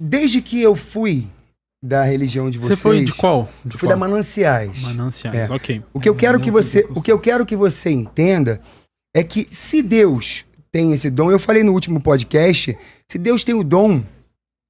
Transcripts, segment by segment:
desde que eu fui da religião de vocês... Você foi de qual? Fui da Mananciais. Mananciais, ok. O que eu quero que você entenda é que se Deus tem esse dom, eu falei no último podcast, se Deus tem o dom,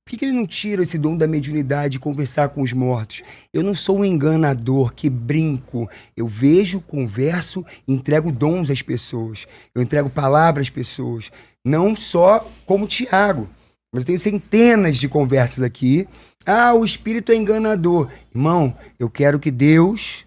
por que ele não tira esse dom da mediunidade de conversar com os mortos? Eu não sou um enganador que brinco. Eu vejo, converso, entrego dons às pessoas. Eu entrego palavras às pessoas. Não só como Tiago. Eu tenho centenas de conversas aqui. Ah, o espírito é enganador. Irmão, eu quero que Deus,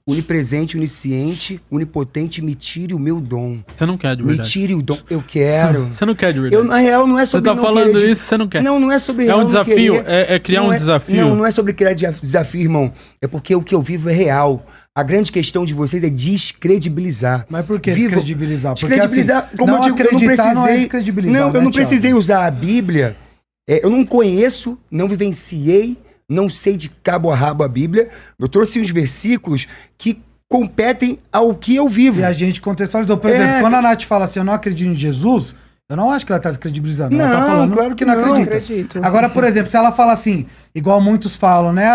onipresente, onisciente, onipotente, me tire o meu dom. Você não quer de verdade. Me tire o dom. Eu quero. Você não quer de verdade. Na real, não é sobre Você tá falando isso, você não quer. Não é sobre É um real desafio? não querer. É criar um desafio? Não é sobre criar desafio, irmão. É porque o que eu vivo é real. A grande questão de vocês é descredibilizar. Mas por que descredibilizar? Porque descredibilizar, assim, como eu digo, eu não precisei... não é descredibilizar, Não, eu não precisei usar a Bíblia. Eu não conheço, não vivenciei, não sei de cabo a rabo a Bíblia. Eu trouxe uns versículos que competem ao que eu vivo. E a gente contextualizou. Por exemplo, quando a Nath fala assim, eu não acredito em Jesus, eu não acho que ela tá descredibilizando. Não, ela tá falando claro que não acredita. Agora, por exemplo, se ela fala assim, igual muitos falam, né?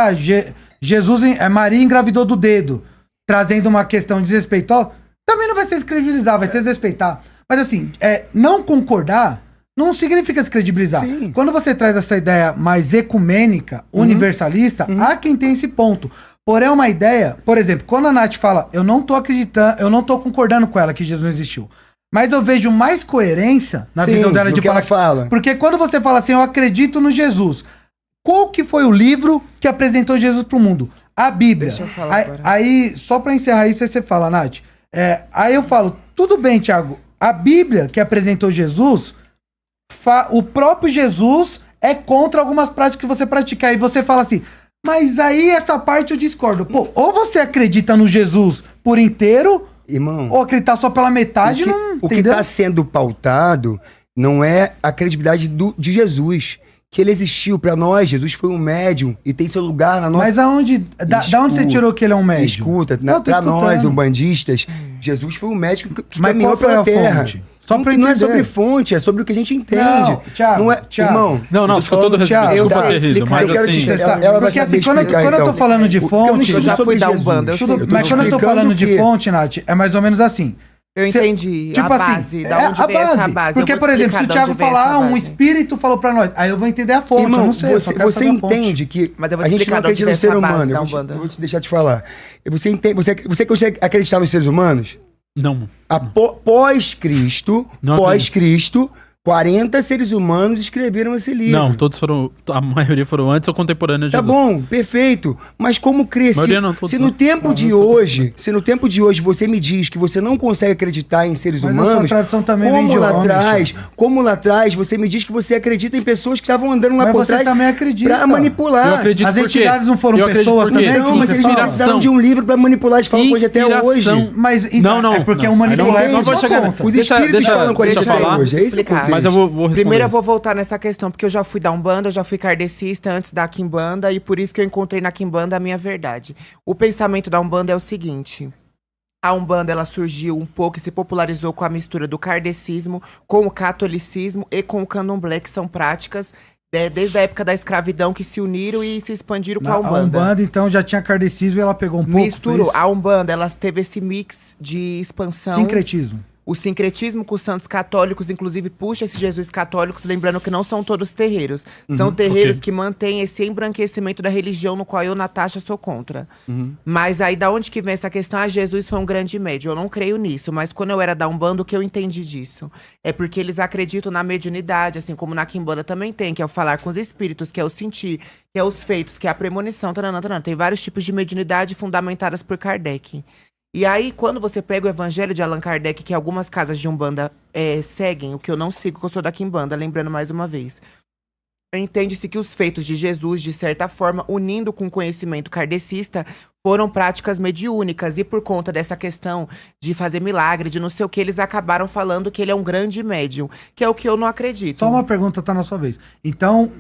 Maria engravidou do dedo, trazendo uma questão desrespeitosa, também não vai ser descredibilizar, vai ser desrespeitar. Mas assim, não concordar não significa descredibilizar. Sim. Quando você traz essa ideia mais ecumênica, universalista, há quem tem esse ponto. Porém, é uma ideia, por exemplo, quando a Nath fala, eu não tô acreditando, eu não tô concordando com ela que Jesus não existiu. Mas eu vejo mais coerência na visão dela de falar. Ela fala. Porque quando você fala assim, eu acredito no Jesus, qual que foi o livro que apresentou Jesus pro mundo? A Bíblia. Deixa eu falar agora. Aí, só pra encerrar isso, aí você fala, Nath. Aí eu falo, tudo bem, Thiago, a Bíblia que apresentou Jesus, o próprio Jesus é contra algumas práticas que você pratica. Aí você fala assim, mas aí essa parte eu discordo. Pô, ou você acredita no Jesus por inteiro, irmão, ou acreditar só pela metade, o que está sendo pautado não é a credibilidade de Jesus. Que ele existiu pra nós, Jesus foi um médium e tem seu lugar na nossa... Mas aonde, da onde você tirou que ele é um médium? Escuta, pra nós, umbandistas, Jesus foi um médico que caminhou pela terra. Só pra não é sobre fonte, é sobre o que a gente entende. Não, Thiago, não é, irmão, não, ficou todo respeito. Desculpa ter rido, mas assim... Ela vai porque assim, quando eu tô falando de fonte... Eu já fui dar um banda. Mas quando eu tô falando de fonte, Nath, é mais ou menos assim. Eu entendi tipo a assim, base, da onde veio essa base. Porque, por exemplo, se o Thiago falar, um espírito falou pra nós, aí eu vou entender a fonte, irmão, eu não sei. Você entende que a gente não acredita no ser humano. Eu vou te deixar te falar. Você consegue acreditar nos seres humanos? Não. Pós-Cristo, 40 seres humanos escreveram esse livro. Não, todos foram... A maioria foram antes ou contemporâneos de Jesus. Tá bom, perfeito. Mas como cresce... Se no tempo de hoje você me diz que você não consegue acreditar em seres humanos... Mas a sua tradição também vem de como lá atrás você me diz que você acredita em pessoas que estavam andando lá por trás... Mas você também acredita. Pra manipular. Eu acredito. As entidades não foram pessoas também? Não, mas eles precisaram de um livro pra manipular de falar coisa até hoje. Mas não, é porque o manipular não vou chegar. Os espíritos falam com a gente até hoje. É isso que eu mas eu vou responder. Primeiro eu vou voltar nessa questão, porque eu já fui da Umbanda, eu já fui kardecista antes da Quimbanda, e por isso que eu encontrei na Quimbanda a minha verdade. O pensamento da Umbanda é o seguinte: a Umbanda, ela surgiu um pouco e se popularizou com a mistura do kardecismo, com o catolicismo e com o candomblé, que são práticas desde a época da escravidão que se uniram e se expandiram com a Umbanda. A Umbanda, então, já tinha kardecismo e ela pegou um pouco... Misturou. A Umbanda, ela teve esse mix de expansão... Sincretismo. O sincretismo com os santos católicos, inclusive, puxa esses Jesus católicos, lembrando que não são todos terreiros. São terreiros que mantêm esse embranquecimento da religião, no qual eu, Natasha, sou contra. Mas aí, da onde que vem essa questão? Jesus foi um grande médium. Eu não creio nisso, mas quando eu era da Umbanda, o que eu entendi disso? É porque eles acreditam na mediunidade, assim como na Quimbanda também tem, que é o falar com os espíritos, que é o sentir, que é os feitos, que é a premonição, Tem vários tipos de mediunidade fundamentadas por Kardec. E aí, quando você pega o Evangelho de Allan Kardec, que algumas casas de Umbanda seguem, o que eu não sigo, que eu sou da Quimbanda, lembrando mais uma vez. Entende-se que os feitos de Jesus, de certa forma, unindo com o conhecimento kardecista, foram práticas mediúnicas. E por conta dessa questão de fazer milagre, de não sei o que, eles acabaram falando que ele é um grande médium, que é o que eu não acredito. Só uma pergunta, tá na sua vez. Então,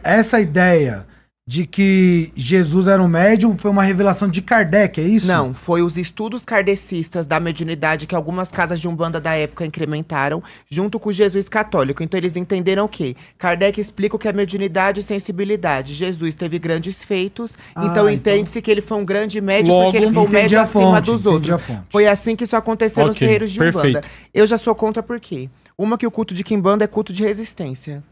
essa ideia de que Jesus era um médium, foi uma revelação de Kardec, é isso? Não, foi os estudos kardecistas da mediunidade que algumas casas de Umbanda da época incrementaram, junto com o Jesus católico. Então eles entenderam o quê? Kardec explica o que é mediunidade e sensibilidade. Jesus teve grandes feitos, então entende-se que ele foi um grande médium, porque ele foi um médium acima dos outros. Foi assim que isso aconteceu nos terreiros de Umbanda. Eu já sou contra por quê? Uma, que o culto de Quimbanda é culto de resistência.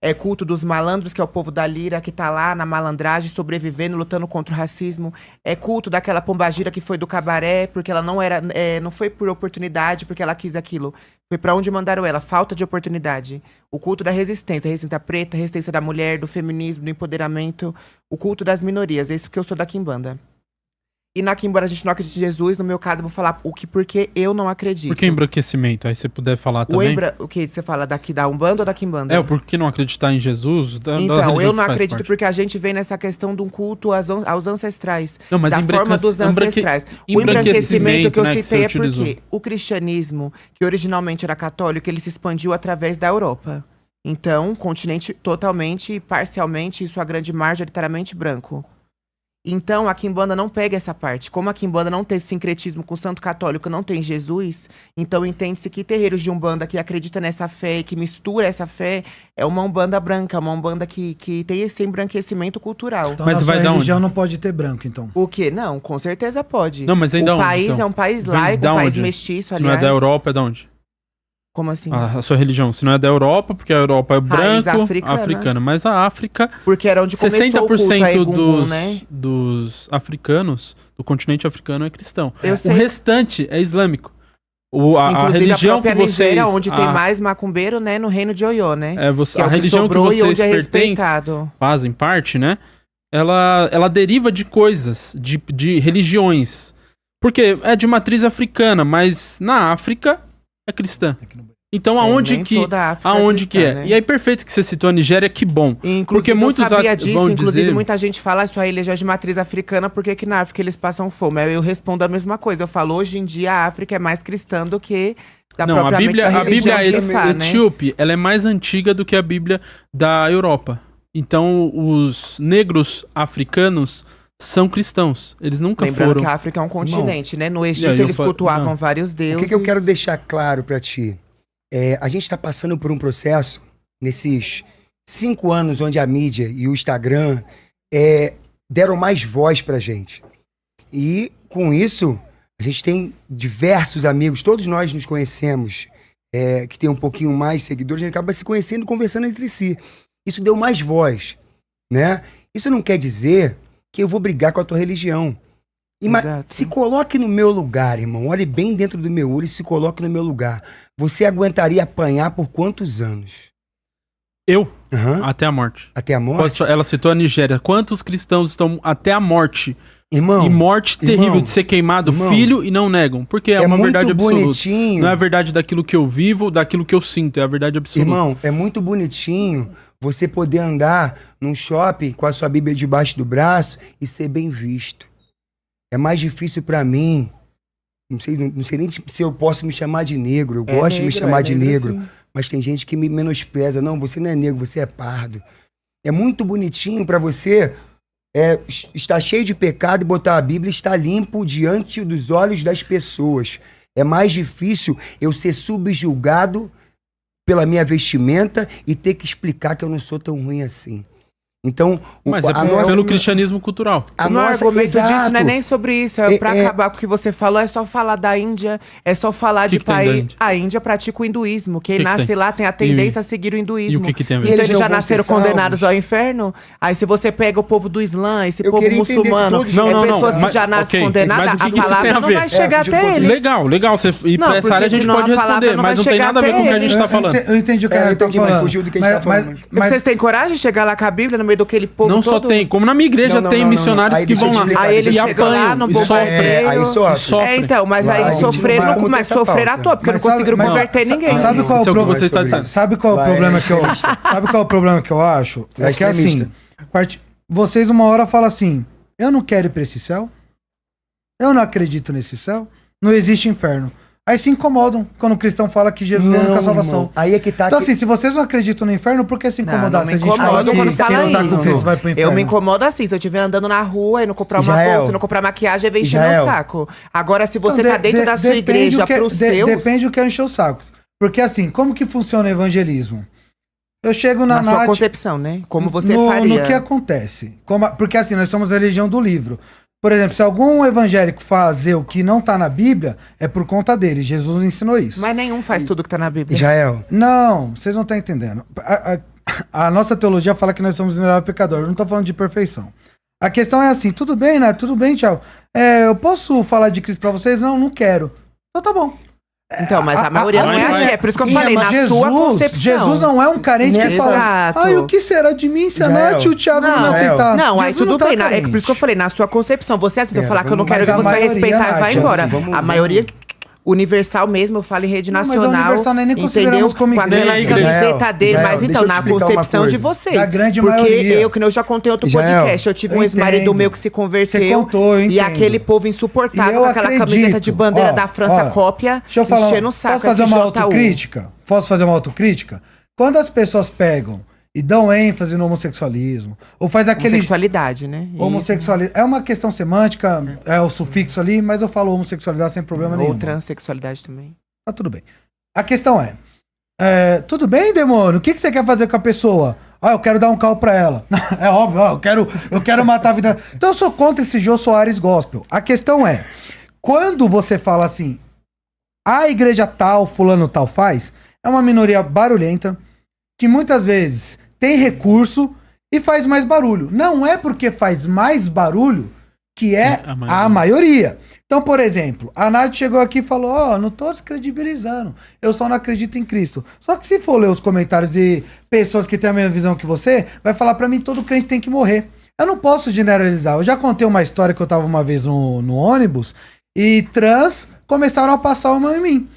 É culto dos malandros, que é o povo da lira, que tá lá na malandragem, sobrevivendo, lutando contra o racismo. É culto daquela pombagira que foi do cabaré, porque ela não era, não foi por oportunidade, porque ela quis aquilo. Foi pra onde mandaram ela, falta de oportunidade. O culto da resistência, a resistência preta, a resistência da mulher, do feminismo, do empoderamento. O culto das minorias, esse porque eu sou da Quimbanda. E na Quimbanda a gente não acredita em Jesus, no meu caso eu vou falar porque eu não acredito. Por que embranquecimento? Aí você puder falar também. O que você fala daqui da Umbanda ou da Quimbanda? Por que não acreditar em Jesus? Então, eu não acredito porque a gente vem nessa questão de um culto aos ancestrais. Não, mas da forma dos ancestrais. O embranquecimento que eu citei é porque o cristianismo, que originalmente era católico, ele se expandiu através da Europa. Então, continente totalmente, parcialmente, e sua grande majoritariamente branco. Então, a Quimbanda não pega essa parte. Como a Quimbanda não tem esse sincretismo com o santo católico, não tem Jesus, então entende-se que terreiros de Umbanda que acredita nessa fé e que mistura essa fé é uma Umbanda branca, uma Umbanda que tem esse embranquecimento cultural. Então, mas a religião não pode ter branco, então? O quê? Não, com certeza pode. Não, mas ainda o país então? É um país laico, um país mestiço, aliás. Se não é da Europa, é de onde? Como assim? A sua religião, se não é da Europa, porque a Europa é branco, africana. Mas a África... Porque era onde começou o culto a Egungun, dos africanos, do continente africano, é cristão. O restante é islâmico. A religião a que vocês... Nigéria, onde tem mais macumbeiro, né? No reino de Oiô, né? A religião que vocês fazem parte, né? Ela deriva de coisas, de religiões. Porque é de matriz africana, mas na África... é cristã. Então aonde que é? Né? E aí perfeito que você citou a Nigéria, que bom. Inclusive, porque muitos sabia disso, inclusive muita gente fala sua religião de matriz africana, porque que na África eles passam fome. Eu respondo a mesma coisa. Eu falo, hoje em dia a África é mais cristã do que a Bíblia etíope, ela é mais antiga do que a Bíblia da Europa. Então os negros africanos são cristãos. Eles nunca foram... Lembrando que a África é um continente, né? No Egito eles cultuavam vários deuses. O que eu quero deixar claro pra ti? A gente tá passando por um processo, nesses 5 anos onde a mídia e o Instagram deram mais voz pra gente. E com isso, a gente tem diversos amigos, todos nós nos conhecemos, que tem um pouquinho mais de seguidores, a gente acaba se conhecendo e conversando entre si. Isso deu mais voz, né? Isso não quer dizer que eu vou brigar com a tua religião. Se coloque no meu lugar, irmão. Olhe bem dentro do meu olho e se coloque no meu lugar. Você aguentaria apanhar por quantos anos? Eu? Até a morte. Até a morte? Ela citou a Nigéria. Quantos cristãos estão até a morte? Irmão, e morte terrível de ser queimado, filho, e não negam. Porque é uma verdade absoluta. Bonitinho. Não é a verdade daquilo que eu vivo, daquilo que eu sinto. É a verdade absoluta. Irmão, é muito bonitinho você poder andar num shopping com a sua Bíblia debaixo do braço e ser bem visto. É mais difícil pra mim. Não sei nem se eu posso me chamar de negro. Eu gosto de me chamar de negro. Sim. Mas tem gente que me menospreza. Não, você não é negro, você é pardo. É muito bonitinho pra você estar cheio de pecado e botar a Bíblia e estar limpo diante dos olhos das pessoas. É mais difícil eu ser subjugado pela minha vestimenta e ter que explicar que eu não sou tão ruim assim. Então, mas pelo cristianismo cultural. O argumento disso não é nem sobre isso. Pra acabar com o que você falou, é só falar da Índia, é só falar de país. A Índia pratica o hinduísmo. Quem nasce lá tem a tendência a seguir o hinduísmo. E o que tem a ver? Então eles já nasceram condenados ao inferno. Aí se você pega o povo do Islã, esse povo muçulmano, pessoas que já nascem condenadas, a palavra não vai chegar até eles. Legal. E pra essa área a gente pode responder, mas não tem nada a ver com o que a gente tá falando. Eu entendi o que ela tá falando. Mas fugiu do que a gente tá falando. Vocês têm coragem de chegar lá com a Bíblia no meio daquele povo não todo? Só tem, como na minha igreja tem missionários que vão lá. Aí eles chegam lá no bombardeio. Aí sofre. Então, mas aí sofreram, mas sofreram à toa, porque não conseguiram converter ninguém. Sabe qual é o problema? Sabe qual é o problema que eu acho? Sabe qual é o problema que eu acho? É que assim, vocês uma hora falam assim, eu não quero ir pra esse céu, eu não acredito nesse céu, não existe inferno. Aí se incomodam quando o cristão fala que Jesus é a única salvação. Irmão, aí é que tá. Então, assim, se vocês não acreditam no inferno, por que se incomodar? Não Se a gente incomoda quando fala isso. Eu me incomodo assim, se eu estiver andando na rua e não comprar uma bolsa, não comprar maquiagem, eu vou encher meu saco. Agora, se você tá dentro da sua igreja pros seus... Depende do que é encher o saco. Porque assim, como que funciona o evangelismo? Eu chego na sua concepção, né? Como você faria. No que acontece. Porque assim, nós somos a religião do livro. Por exemplo, se algum evangélico fazer o que não tá na Bíblia, é por conta dele. Jesus ensinou isso. Mas nenhum faz tudo que tá na Bíblia. Israel. Não, vocês não estão entendendo. A nossa teologia fala que nós somos miseráveis pecadores. Eu não tô falando de perfeição. A questão é assim, tudo bem, né? Tudo bem, tchau. Eu posso falar de Cristo pra vocês? Não, não quero. Então tá bom. Então, mas a maioria não é assim. É por isso que eu falei, na sua concepção. Jesus não é um carente que fala, o que será de mim se a Nath e o Thiago não me aceitar? Não, aí tudo bem. É por isso que eu falei, na sua concepção. Você assim, se eu falar que eu não quero, você vai respeitar e vai embora. A maioria... Universal mesmo, eu falo em rede nacional. Mas a Universal nem consideramos como igreja. Com a camiseta dele, mas então, na concepção de vocês. Da grande maioria. Porque eu já contei outro podcast, eu tive um ex-marido meu que se converteu. E aquele povo insuportável com aquela camiseta de bandeira da França cópia, enchendo o saco. Posso fazer uma autocrítica? Posso fazer uma autocrítica? Quando as pessoas pegam e dão ênfase no homossexualismo, ou faz aquele... Homossexualidade, né? Homossexualidade. É uma questão semântica, é o sufixo ali, mas eu falo homossexualidade sem problema nenhum. Ou transexualidade também. Tá tudo bem. A questão tudo bem, demônio? O que você quer fazer com a pessoa? Eu quero dar um carro pra ela. É óbvio, eu quero matar a vida. Então eu sou contra esse Jô Soares gospel. A questão quando você fala assim, a igreja tal, fulano tal faz, é uma minoria barulhenta, que muitas vezes tem recurso e faz mais barulho. Não é porque faz mais barulho que é a maioria. Então, por exemplo, a Nath chegou aqui e falou, não tô descredibilizando, eu só não acredito em Cristo. Só que se for ler os comentários de pessoas que têm a mesma visão que você, vai falar pra mim que todo crente tem que morrer. Eu não posso generalizar. Eu já contei uma história que eu tava uma vez no ônibus e trans começaram a passar a mão em mim.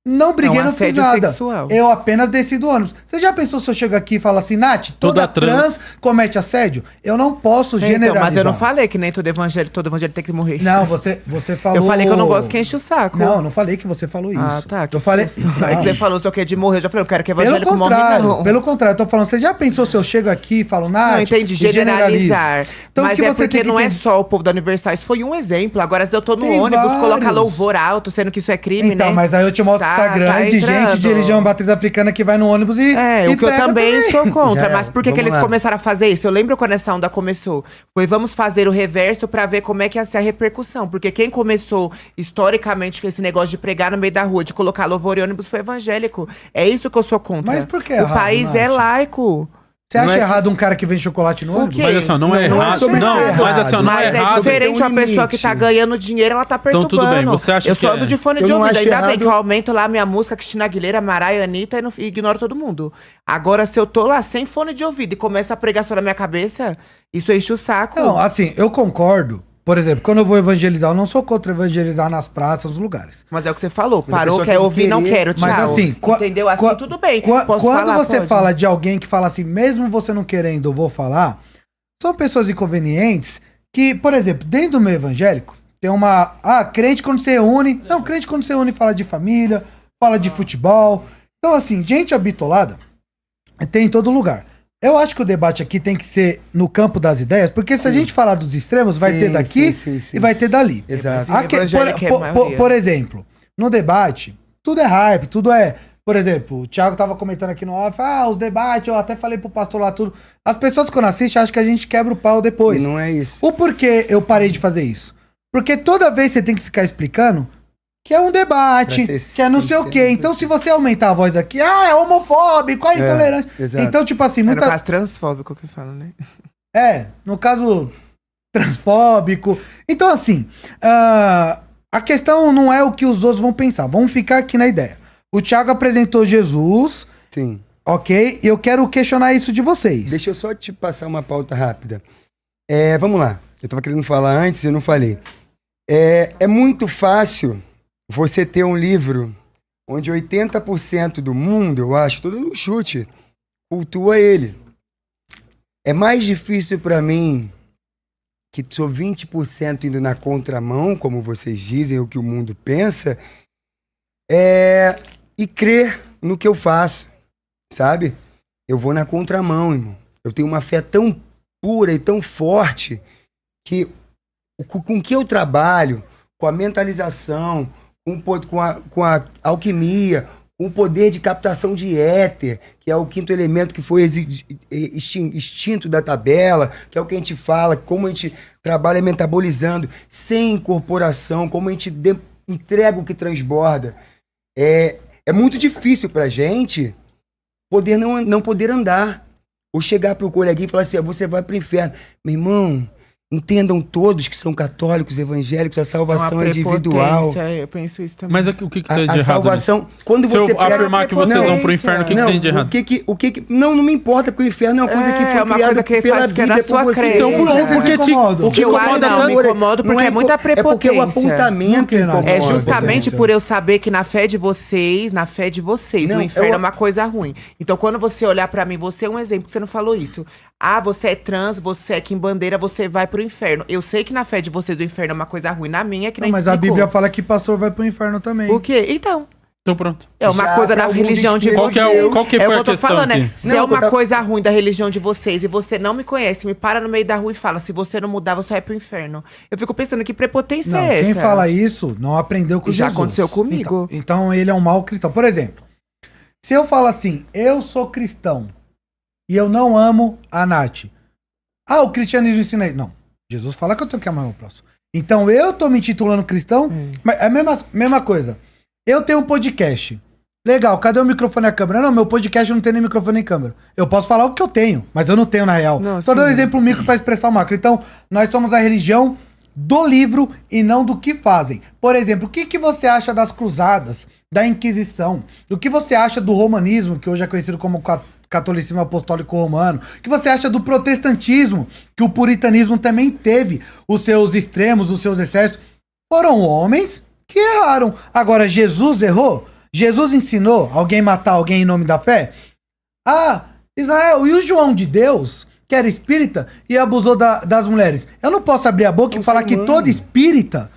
Não briguei, não fiz nada. Sexual. Eu apenas desci do ônibus. Você já pensou se eu chego aqui e falo assim, Nath, toda trans comete assédio? Eu não posso generalizar. Mas eu não falei que nem todo evangelho tem que morrer. Não, você falou... Eu falei que eu não gosto que enche o saco. Não falei que você falou isso. Ah, tá. Eu falei... Aí que você falou, se eu quer de morrer, eu já falei, eu quero que evangélico morra, não. Pelo contrário, eu tô falando, você já pensou se eu chego aqui e falo, Nath... Não, entendi, generalizar. Então, mas é porque não é só o povo da Universal, isso foi um exemplo. Agora, se eu tô no ônibus, coloca louvor alto, sendo que isso é crime, né? Então, mas aí eu te mostro o Instagram de gente de religião matriz africana que vai no ônibus e o que eu também sou contra. Mas por que eles começaram a fazer isso? Eu lembro quando essa onda começou. Foi, vamos fazer o reverso pra ver como é que ia ser a repercussão. Porque quem começou, historicamente, com esse negócio de pregar no meio da rua, de colocar louvor em ônibus, foi evangélico. É isso que eu sou contra. Mas por que o país é laico. Você acha errado um cara que vende chocolate no ônibus? Mas assim, não é errado. Mas é diferente uma pessoa que tá ganhando dinheiro, ela tá perturbando. Então tudo bem, você acha eu só ando de fone de ouvido, ainda bem que eu aumento lá minha música, Cristina Aguilera, Mariah, Anitta e ignoro todo mundo. Agora, se eu tô lá sem fone de ouvido e começa a pregar só na minha cabeça, isso enche o saco. Não, assim, eu concordo. Por exemplo, quando eu vou evangelizar, eu não sou contra evangelizar nas praças, nos lugares. Mas é o que você falou, parou, quer ouvir, não quero, tchau. Mas assim, entendeu? Assim, tudo bem. Quando você fala de alguém que fala assim, mesmo você não querendo, eu vou falar, são pessoas inconvenientes que, por exemplo, dentro do meio evangélico, tem uma... crente quando se reúne... Não, crente quando se reúne fala de família, fala de futebol. Então, assim, gente habitolada tem em todo lugar. Eu acho que o debate aqui tem que ser no campo das ideias, porque se a gente falar dos extremos, vai ter daqui e vai ter dali. Exato. Por exemplo, no debate, tudo é hype, tudo é... Por exemplo, o Thiago tava comentando aqui no off, os debates, eu até falei pro pastor lá tudo. As pessoas quando assistem acham que a gente quebra o pau depois. E não é isso. O porquê eu parei de fazer isso? Porque toda vez você tem que ficar explicando que é um debate, que é não sei o quê. Então, se você aumentar a voz aqui, é homofóbico, é intolerante. Então, tipo assim... No caso transfóbico que fala, né? No caso transfóbico. Então, assim, a questão não é o que os outros vão pensar. Vamos ficar aqui na ideia. O Thiago apresentou Jesus. Sim. Ok? E eu quero questionar isso de vocês. Deixa eu só te passar uma pauta rápida. Vamos lá. Eu tava querendo falar antes e eu não falei. É muito fácil você ter um livro onde 80% do mundo, eu acho, todo no chute, cultua ele. É mais difícil para mim, que sou 20% indo na contramão, como vocês dizem, o que o mundo pensa, E crer no que eu faço, sabe? Eu vou na contramão, irmão. Eu tenho uma fé tão pura e tão forte que com o que eu trabalho, com a mentalização, com a alquimia, com o poder de captação de éter, que é o quinto elemento que foi extinto da tabela, que é o que a gente fala, como a gente trabalha metabolizando, sem incorporação, como a gente entrega o que transborda. É muito difícil pra gente poder não poder andar. Ou chegar pro coleguinha e falar assim, você vai pro inferno. Meu irmão, entendam todos que são católicos, evangélicos, a salvação é individual. Eu penso isso também. Mas o que tem de errado salvação, nisso? quando Se você eu afirmar que vocês vão pro inferno, o que tem de errado? Não me importa, porque o inferno é uma coisa que foi criada pela Bíblia por você. Então, porque incomoda. te incomoda tanto? Me incomodo porque é muita prepotência. É porque o apontamento é justamente por eu saber que na fé de vocês, o inferno é uma coisa ruim. Então, quando você olhar pra mim, você é um exemplo, que você não falou isso. Você é trans, você é quimbandeira, você vai pro inferno. Eu sei que na fé de vocês o inferno é uma coisa ruim. Na minha é que nem mas explicou. a Bíblia fala que pastor vai pro inferno também. O quê? Então pronto. É uma coisa da religião de vocês. Qual que foi a questão falando, aqui? né? Se é uma coisa ruim da religião de vocês e você não me conhece, me para no meio da rua e fala, se você não mudar, você vai pro inferno. Eu fico pensando, que prepotência é essa? Quem fala isso não aprendeu com já Jesus. aconteceu comigo. Então ele é um mau cristão. Por exemplo, se eu falo assim, eu sou cristão e eu não amo a Nath. O cristianismo ensina aí. Não, Jesus fala que eu tenho que amar o meu próximo. Então eu tô me intitulando cristão, mas é a mesma coisa. Eu tenho um podcast. Legal, cadê o microfone e a câmera? Não, meu podcast não tem nem microfone nem câmera. Eu posso falar o que eu tenho, mas eu não tenho na real. Só dando um exemplo micro pra expressar o macro. Então, nós somos a religião do livro e não do que fazem. Por exemplo, o que você acha das cruzadas, da Inquisição? O que você acha do romanismo, que hoje é conhecido como catolicismo apostólico romano? O que você acha do protestantismo, que o puritanismo também teve os seus extremos, os seus excessos? Foram homens que erraram. Agora, Jesus errou? Jesus ensinou alguém matar alguém em nome da fé? Israel, e o João de Deus, que era espírita e abusou das mulheres? Eu não posso abrir a boca e falar que todo espírita,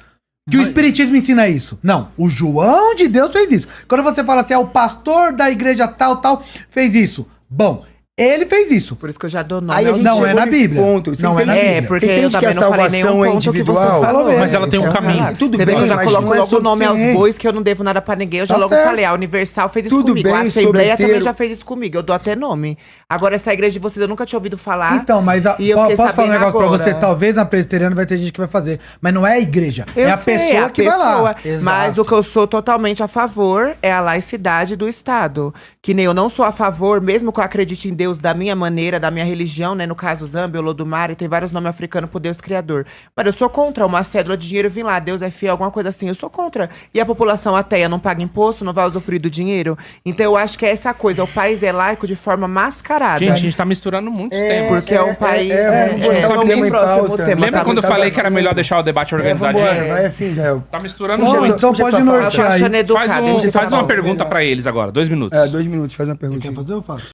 que o espiritismo ensina isso. Não, o João de Deus fez isso. Quando você fala assim, o pastor da igreja tal, fez isso. Bom, ele fez isso. Por isso que eu já dou nome. Aí a gente não é na Bíblia. Não é na Bíblia. Porque eu também não falei nenhum ponto que você falou. Mas ela tem um caminho. Tudo você bem, vê que eu já mas coloco não é logo o nome aos sobre- bois, que eu não devo nada pra ninguém. Eu já Tá logo certo. falei, a Universal fez isso Tudo comigo. bem, A Assembleia sobre também ter- já fez isso comigo. Eu dou até nome. Agora, essa igreja de vocês eu nunca tinha ouvido falar. Então, mas e eu fiquei posso falar um sabendo negócio pra agora. você? Talvez na presbiteriana vai ter gente que vai fazer. Mas não é a igreja. Eu é a sei, pessoa que vai lá. Mas o que eu sou totalmente a favor é a laicidade do Estado. Que nem eu não sou a favor, mesmo que eu acredite em Deus da minha maneira, da minha religião, né? No caso, Zambia, Olodumare, tem vários nomes africanos pro Deus Criador. Mas eu sou contra uma cédula de dinheiro vir lá, Deus é fiel, alguma coisa assim. Eu sou contra. E a população ateia não paga imposto, não vai usufruir do dinheiro? Então eu acho que é essa coisa. O país é laico de forma mascarada. Gente, a gente tá misturando muitos temas. Porque é um país... vamos botar um tema em pauta. Lembra quando eu falei que era melhor deixar o debate organizadinho? Vai assim, Jael. Tá misturando Puxa, muito. Então puxa pode essa nortear aí. Achando educado. Faz uma pergunta pra eles agora, 2 minutos. 2 minutos, faz uma pergunta. Quer fazer ou faço?